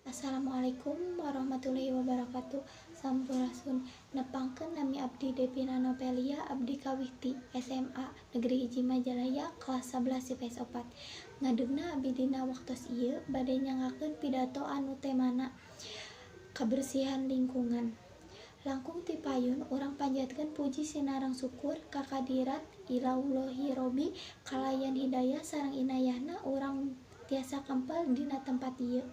Assalamualaikum warahmatullahi wabarakatuh. Sampurasun nepangkeun nami abdi Devina Novelia abdi kawihti SMA Negeri Hiji Majalaya kelas 11 IPS 4. Ngadegna abdi dina waktos ieu bade nyangakeun pidato anu temana kebersihan lingkungan. Langkung ti payun urang panjatkeun puji sinareng syukur ka kadirat Ilauhi Robi kalayan hidayah sareng inayahna urang tiasa kempel dina tempat ieu.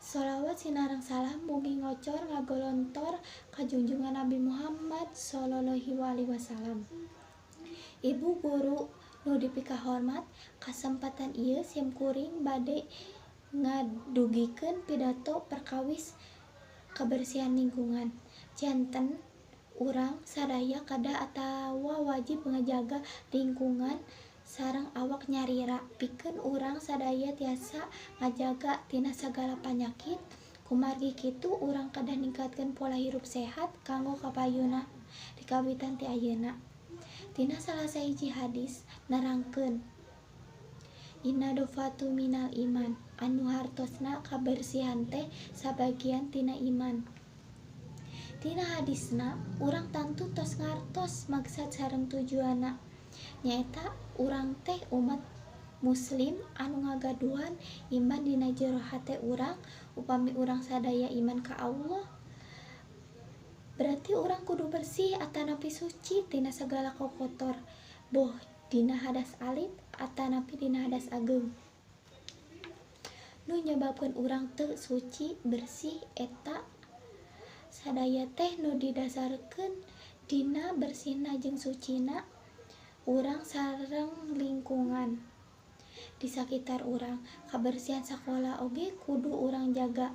Sholawat sinareng salam mugi ngocor ngagolontor ka junjungan Nabi Muhammad sallallahu alaihi wasallam. Ibu guru nu dipikahormat, kasempatan ieu simkuring bade ngadugikeun pidato perkawis kebersihan lingkungan. Janten urang sadaya kada atawa wajib ngajaga lingkungan sareng awak nyarira pikeun urang sadaya tiasa ngajaga tina sagala panyakit. Kumargi kitu urang kedah ningkatkeun pola hirup sehat kanggo kapayuna di kawitan ti ayeuna. Tina salah sahiji hadis nerangkeun inna dofatu minal iman, anu hartosna kabersihan teh sabagian tina iman. Tina hadisna urang tantu tos ngartos maksad sareng tujuanna nyaeta urang teh umat muslim anu ngagaduhan iman dina jero hate urang. Upami urang sadaya iman ka Allah, berarti urang kudu bersih atanapi suci tina sagala kokotor, boh dina hadas alit atanapi dina hadas ageung. Nu nyababkeun urang teu suci bersih eta sadaya teh nu didasarkeun dina bersihna jeung sucina urang sareng lingkungan di sakitar urang. Kabersihan sakola oge kudu urang jaga.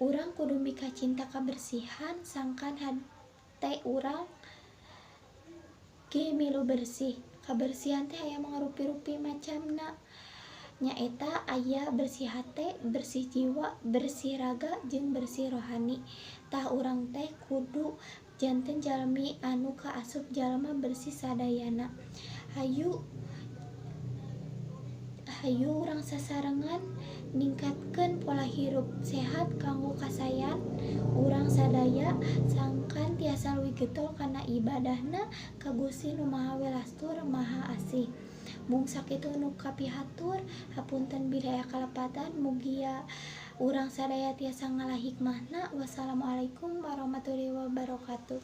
Urang kudu mika cinta kabersihan sangkan hate urang ge milu bersih. Kabersihan teh aya mangarupi-rupi macamna, nyaeta aya bersih hate, bersih jiwa, bersih raga, jeung bersih rohani. Tah urang teh kudu janten jalmi anu kaasup jalma bersih sadayana. Hayu urang sasarengan ningkatkeun pola hirup sehat kanggo kasayan urang sadaya sangkan tiasa leuwih getol kana ibadahna ka Gusti Nu Maha Welastur Maha Asih. Mung sakitu nu kapihatur, hapunten bili aya kalepatan, mugi urang sadaya tiasa ngalah hikmahna. Wassalamualaikum warahmatullahi wabarakatuh.